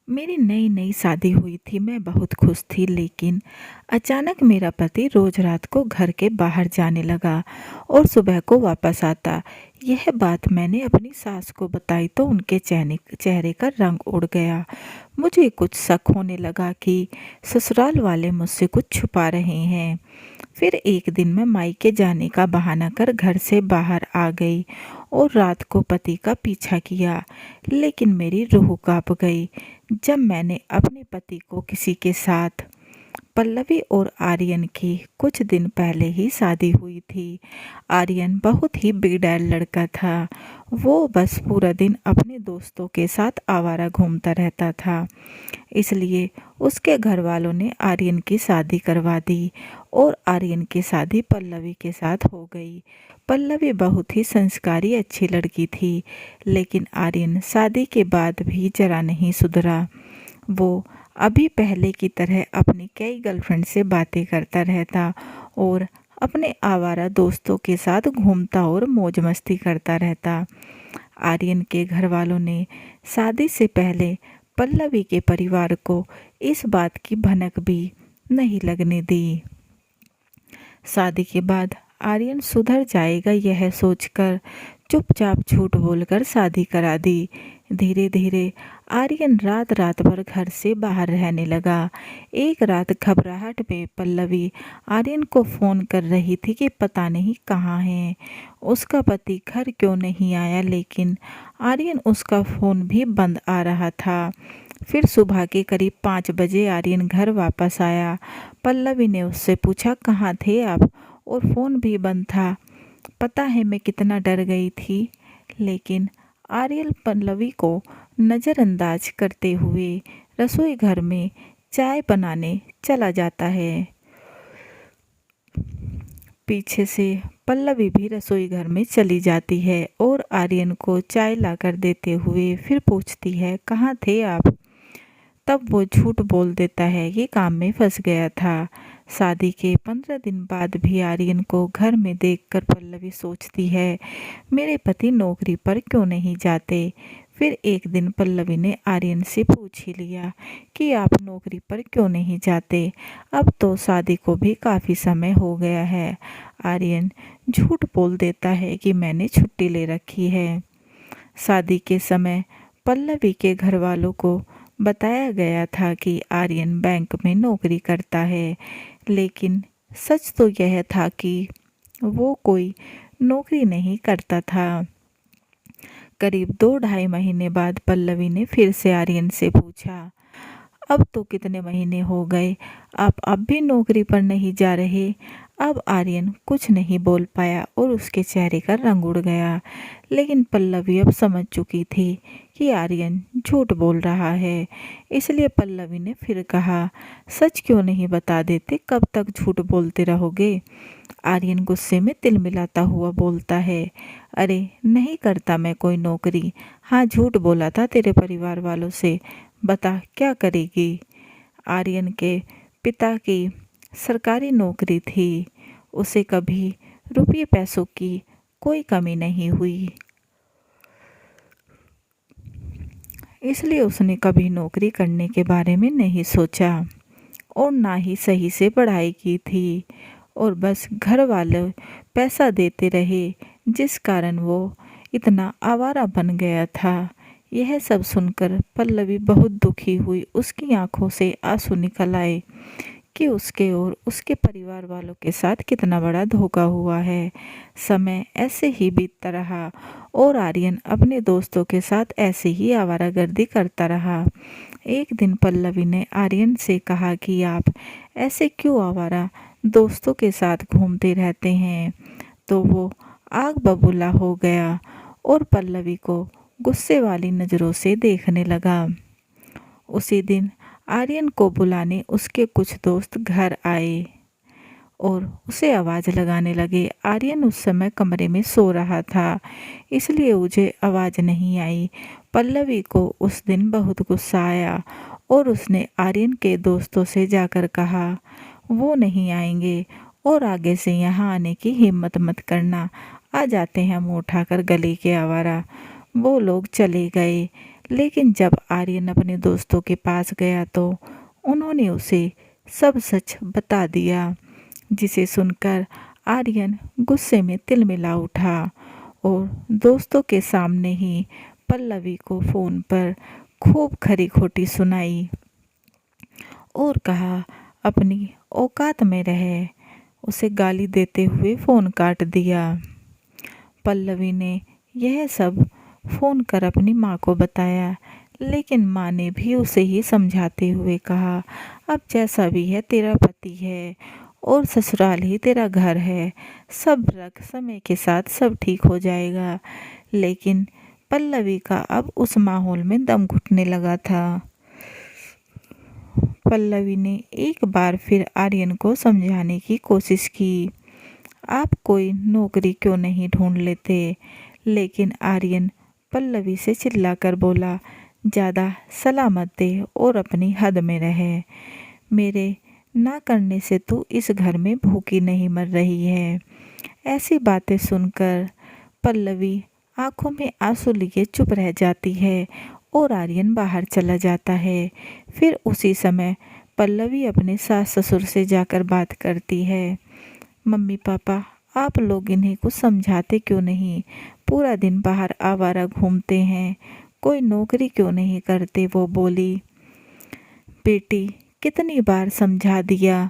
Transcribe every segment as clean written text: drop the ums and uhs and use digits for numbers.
मेरी नई नई शादी हुई थी। मैं बहुत खुश थी, लेकिन अचानक मेरा पति रोज रात को घर के बाहर जाने लगा और सुबह को वापस आता। यह बात मैंने अपनी सास को बताई तो उनके चेहरे का रंग उड़ गया। मुझे कुछ शक होने लगा कि ससुराल वाले मुझसे कुछ छुपा रहे हैं। फिर एक दिन मैं मायके जाने का बहाना कर घर से बाहर आ गई और रात को पति का पीछा किया, लेकिन मेरी रूह कांप गई जब मैंने अपने पति को किसी के साथ। पल्लवी और आर्यन की कुछ दिन पहले ही शादी हुई थी। आर्यन बहुत ही बिगड़ैल लड़का था। वो बस पूरा दिन अपने दोस्तों के साथ आवारा घूमता रहता था। इसलिए उसके घर वालों ने आर्यन की शादी करवा दी और आर्यन की शादी पल्लवी के साथ हो गई। पल्लवी बहुत ही संस्कारी अच्छी लड़की थी, लेकिन आर्यन शादी के बाद भी जरा नहीं सुधरा। वो अभी पहले की तरह अपनी कई गर्लफ्रेंड से बातें करता रहता और अपने आवारा दोस्तों के साथ घूमता और मौज मस्ती करता रहता। आर्यन के घर वालों ने शादी से पहले पल्लवी के परिवार को इस बात की भनक भी नहीं लगने दी। शादी के बाद आर्यन सुधर जाएगा यह सोचकर चुपचाप झूठ बोलकर शादी करा दी। धीरे धीरे आर्यन रात रात भर घर से बाहर रहने लगा। एक रात घबराहट में पल्लवी आर्यन को फ़ोन कर रही थी कि पता नहीं कहाँ है, उसका पति घर क्यों नहीं आया, लेकिन आर्यन उसका फ़ोन भी बंद आ रहा था। फिर सुबह के करीब 5 बजे आर्यन घर वापस आया। पल्लवी ने उससे पूछा, कहाँ थे आप? और फ़ोन भी बंद था। पता है मैं कितना डर गई थी। लेकिन आर्यन पल्लवी को नज़रअंदाज करते हुए रसोई घर में चाय बनाने चला जाता है। पीछे से पल्लवी भी रसोई घर में चली जाती है और आर्यन को चाय लाकर देते हुए फिर पूछती है, कहाँ थे आप? तब वो झूठ बोल देता है कि काम में फंस गया था। शादी के 15 दिन बाद भी आर्यन को घर में देखकर पल्लवी सोचती है, मेरे पति नौकरी पर क्यों नहीं जाते। फिर एक दिन पल्लवी ने आर्यन से पूछ ही लिया कि आप नौकरी पर क्यों नहीं जाते, अब तो शादी को भी काफ़ी समय हो गया है। आर्यन झूठ बोल देता है कि मैंने छुट्टी ले रखी है। शादी के समय पल्लवी के घर वालों को बताया गया था कि आर्यन बैंक में नौकरी करता है, लेकिन सच तो यह था कि वो कोई नौकरी नहीं करता था। करीब 2 ढाई महीने बाद पल्लवी ने फिर से आर्यन से पूछा, अब तो कितने महीने हो गए, आप अब भी नौकरी पर नहीं जा रहे? अब आर्यन कुछ नहीं बोल पाया और उसके चेहरे का रंग उड़ गया। लेकिन पल्लवी अब समझ चुकी थी कि आर्यन झूठ बोल रहा है। इसलिए पल्लवी ने फिर कहा, सच क्यों नहीं बता देते, कब तक झूठ बोलते रहोगे? आर्यन गुस्से में तिलमिलाता हुआ बोलता है, अरे नहीं करता मैं कोई नौकरी। हाँ, झूठ बोला था तेरे परिवार वालों से, बता क्या करेगी? आर्यन के पिता की सरकारी नौकरी थी। उसे कभी रुपये पैसों की कोई कमी नहीं हुई, इसलिए उसने कभी नौकरी करने के बारे में नहीं सोचा और ना ही सही से पढ़ाई की थी। और बस घर वाले पैसा देते रहे, जिस कारण वो इतना आवारा बन गया था। यह सब सुनकर पल्लवी बहुत दुखी हुई। उसकी आंखों से आंसू निकल आए कि उसके और उसके परिवार वालों के साथ कितना बड़ा धोखा हुआ है। समय ऐसे ही बीतता रहा और आर्यन अपने दोस्तों के साथ ऐसे ही आवारागर्दी करता रहा। एक दिन पल्लवी ने आर्यन से कहा कि आप ऐसे क्यों आवारा दोस्तों के साथ घूमते रहते हैं? तो वो आग बबूला हो गया और पल्लवी को गुस्से वाली नज़रों से देखने लगा। उसी दिन आर्यन को बुलाने उसके कुछ दोस्त घर आए और उसे आवाज़ लगाने लगे। आर्यन उस समय कमरे में सो रहा था, इसलिए मुझे आवाज़ नहीं आई। पल्लवी को उस दिन बहुत गुस्सा आया और उसने आर्यन के दोस्तों से जाकर कहा, वो नहीं आएंगे और आगे से यहाँ आने की हिम्मत मत करना, आ जाते हैं मुँह उठाकर गली के आवारा। वो लोग चले गए, लेकिन जब आर्यन अपने दोस्तों के पास गया तो उन्होंने उसे सब सच बता दिया, जिसे सुनकर आर्यन गुस्से में तिलमिला उठा और दोस्तों के सामने ही पल्लवी को फ़ोन पर खूब खरी खोटी सुनाई और कहा अपनी औकात में रहे। उसे गाली देते हुए फ़ोन काट दिया। पल्लवी ने यह सब फ़ोन कर अपनी माँ को बताया, लेकिन माँ ने भी उसे ही समझाते हुए कहा, अब जैसा भी है तेरा पति है और ससुराल ही तेरा घर है, सब रख, समय के साथ सब ठीक हो जाएगा। लेकिन पल्लवी का अब उस माहौल में दम घुटने लगा था। पल्लवी ने एक बार फिर आर्यन को समझाने की कोशिश की, आप कोई नौकरी क्यों नहीं ढूंढ लेते? लेकिन आर्यन पल्लवी से चिल्लाकर बोला, ज़्यादा सलाह मत दे और अपनी हद में रहे। मेरे ना करने से तू इस घर में भूखी नहीं मर रही है। ऐसी बातें सुनकर पल्लवी आंखों में आंसू लिए चुप रह जाती है और आर्यन बाहर चला जाता है। फिर उसी समय पल्लवी अपने सास ससुर से जाकर बात करती है, मम्मी पापा आप लोग इन्हें कुछ समझाते क्यों नहीं? पूरा दिन बाहर आवारा घूमते हैं, कोई नौकरी क्यों नहीं करते? वो बोली, बेटी कितनी बार समझा दिया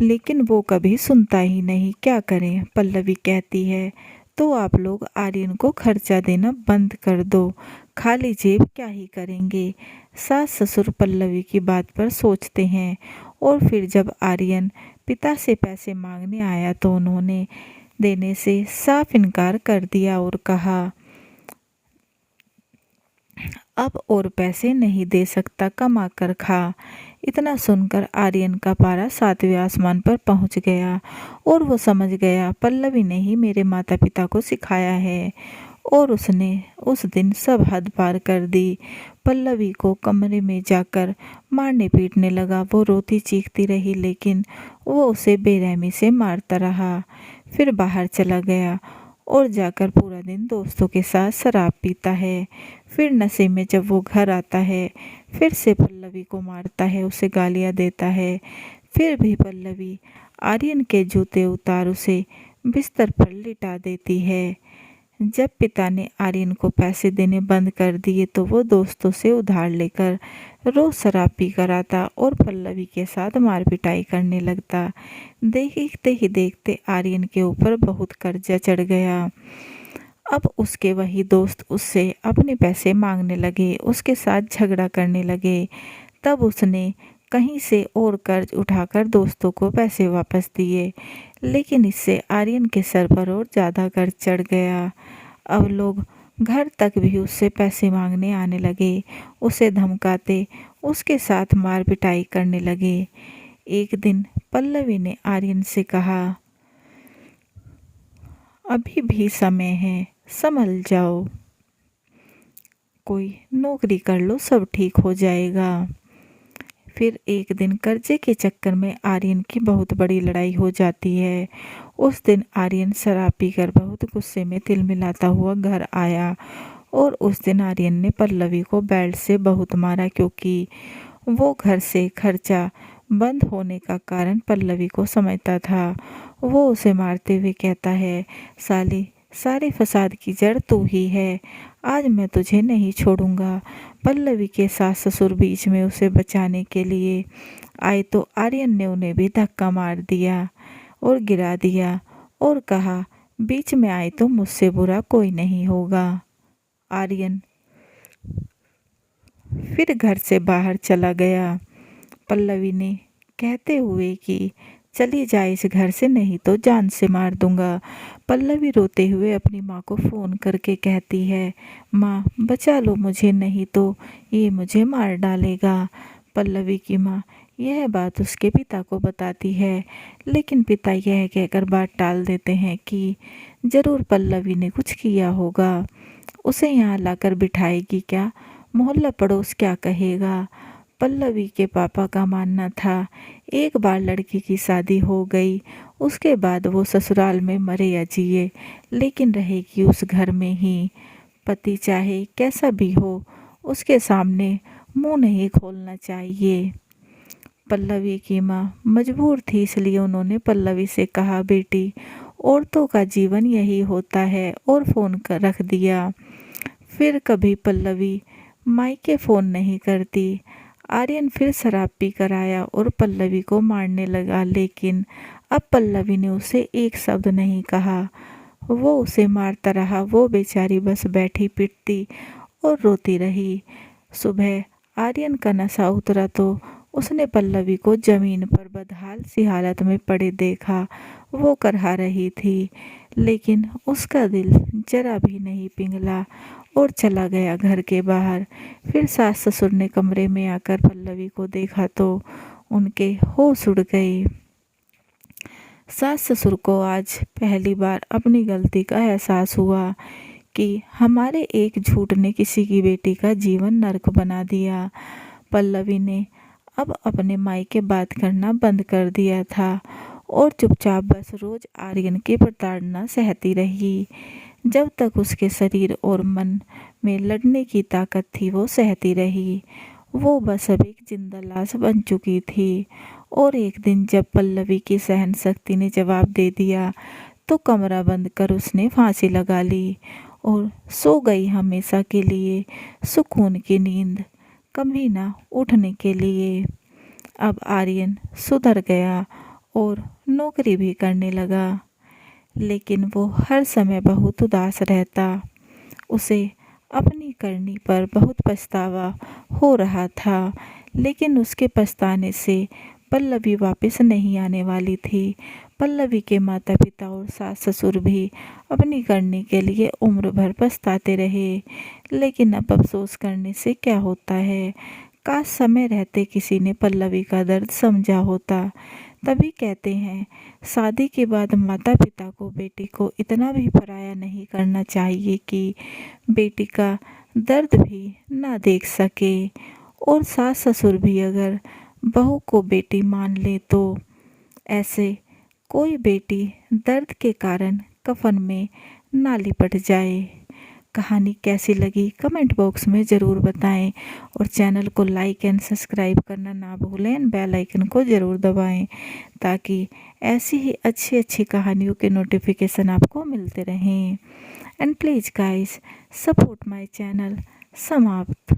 लेकिन वो कभी सुनता ही नहीं, क्या करें? पल्लवी कहती है, तो आप लोग आर्यन को खर्चा देना बंद कर दो, खाली जेब क्या ही करेंगे। सास ससुर पल्लवी की बात पर सोचते हैं और फिर जब आर्यन पिता से पैसे मांगने आया तो उन्होंने देने से साफ इनकार कर दिया और कहा, अब और पैसे नहीं दे सकता, कमा कर खा। इतना सुनकर आर्यन का पारा 7वें आसमान पर पहुंच गया और वो समझ गया पल्लवी ने ही मेरे माता पिता को सिखाया है और उसने उस दिन सब हद पार कर दी। पल्लवी को कमरे में जाकर मारने पीटने लगा। वो रोती चीखती रही लेकिन वो उसे बेरहमी से मारता रहा। फिर बाहर चला गया और जाकर पूरा दिन दोस्तों के साथ शराब पीता है। फिर नशे में जब वो घर आता है फिर से पल्लवी को मारता है, उसे गालियाँ देता है। फिर भी पल्लवी आर्यन के जूते उतार उसे बिस्तर पर लिटा देती है। जब पिता ने आर्यन को पैसे देने बंद कर दिए तो वो दोस्तों से उधार लेकर रोज शराब पी कर आता और पल्लवी के साथ मार पिटाई करने लगता। देखते ही देखते आर्यन के ऊपर बहुत कर्जा चढ़ गया। अब उसके वही दोस्त उससे अपने पैसे मांगने लगे, उसके साथ झगड़ा करने लगे। तब उसने कहीं से और कर्ज उठाकर दोस्तों को पैसे वापस दिए, लेकिन इससे आर्यन के सर पर और ज़्यादा कर्ज चढ़ गया। अब लोग घर तक भी उससे पैसे मांगने आने लगे, उसे धमकाते, उसके साथ मार पिटाई करने लगे। एक दिन पल्लवी ने आर्यन से कहा, अभी भी समय है, संभल जाओ, कोई नौकरी कर लो, सब ठीक हो जाएगा। फिर एक दिन कर्जे के चक्कर में आर्यन की बहुत बड़ी लड़ाई हो जाती है। उस दिन आर्यन शराब पीकर बहुत गुस्से में तिलमिलाता हुआ घर आया और उस दिन आर्यन ने पल्लवी को बेल्ट से बहुत मारा, क्योंकि वो घर से खर्चा बंद होने का कारण पल्लवी को समझता था। वो उसे मारते हुए कहता है, साली, सारे फसाद की जड़ तू ही है, आज मैं तुझे नहीं छोड़ूंगा। पल्लवी के सास ससुर बीच में उसे बचाने के लिए आए तो आर्यन ने उन्हें भी धक्का मार दिया और गिरा दिया और कहा, बीच में आए तो मुझसे बुरा कोई नहीं होगा। आर्यन फिर घर से बाहर चला गया। पल्लवी ने कहते हुए कि चली जाए इस घर से, नहीं तो जान से मार दूंगा। पल्लवी रोते हुए अपनी माँ को फ़ोन करके कहती है, माँ बचा लो मुझे, नहीं तो ये मुझे मार डालेगा। पल्लवी की माँ यह बात उसके पिता को बताती है, लेकिन पिता यह कहकर बात टाल देते हैं कि ज़रूर पल्लवी ने कुछ किया होगा, उसे यहाँ लाकर बिठाएगी क्या, मोहल्ला पड़ोस क्या कहेगा। पल्लवी के पापा का मानना था एक बार लड़की की शादी हो गई उसके बाद वो ससुराल में मरे या जिए लेकिन रहेगी उस घर में ही। पति चाहे कैसा भी हो, उसके सामने मुंह नहीं खोलना चाहिए। पल्लवी की माँ मजबूर थी, इसलिए उन्होंने पल्लवी से कहा, बेटी, औरतों का जीवन यही होता है, और फ़ोन कर रख दिया। फिर कभी पल्लवी मायके फ़ोन नहीं करती। आर्यन फिर शराब पी कर आया और पल्लवी को मारने लगा, लेकिन अब पल्लवी ने उसे एक शब्द नहीं कहा। वो उसे मारता रहा, वो बेचारी बस बैठी पिटती और रोती रही। सुबह आर्यन का नशा उतरा तो उसने पल्लवी को जमीन पर बदहाल सी हालत में पड़े देखा। वो करहा रही थी, लेकिन उसका दिल जरा भी नहीं पिघला और चला गया घर के बाहर। फिर सास ससुर ने कमरे में आकर पल्लवी को देखा तो उनके होश उड़ गए। सास ससुर को आज पहली बार अपनी गलती का एहसास हुआ कि हमारे एक झूठ ने किसी की बेटी का जीवन नर्क बना दिया। पल्लवी ने अब अपने मायके बात करना बंद कर दिया था और चुपचाप बस रोज आर्यन की प्रताड़ना सहती रही। जब तक उसके शरीर और मन में लड़ने की ताकत थी, वो सहती रही। वो बस अब एक जिंदा लाश बन चुकी थी। और एक दिन जब पल्लवी की सहन शक्ति ने जवाब दे दिया, तो कमरा बंद कर उसने फांसी लगा ली और सो गई हमेशा के लिए सुकून की नींद, कभी ना उठने के लिए। अब आर्यन सुधर गया और नौकरी भी करने लगा, लेकिन वो हर समय बहुत उदास रहता। उसे अपनी करनी पर बहुत पछतावा हो रहा था, लेकिन उसके पछताने से पल्लवी वापस नहीं आने वाली थी। पल्लवी के माता पिता और सास ससुर भी अपनी करनी के लिए उम्र भर पछताते रहे, लेकिन अब अफसोस करने से क्या होता है। काश समय रहते किसी ने पल्लवी का दर्द समझा होता। तभी कहते हैं, शादी के बाद माता पिता को बेटी को इतना भी पराया नहीं करना चाहिए कि बेटी का दर्द भी ना देख सके। और सास ससुर भी अगर बहू को बेटी मान ले तो ऐसे कोई बेटी दर्द के कारण कफन में ना लिपट जाए। कहानी कैसी लगी कमेंट बॉक्स में ज़रूर बताएं और चैनल को लाइक एंड सब्सक्राइब करना ना भूलें एंड बेल आइकन को ज़रूर दबाएं, ताकि ऐसी ही अच्छी अच्छी कहानियों के नोटिफिकेशन आपको मिलते रहें। And please guys, support my channel. समाप्त।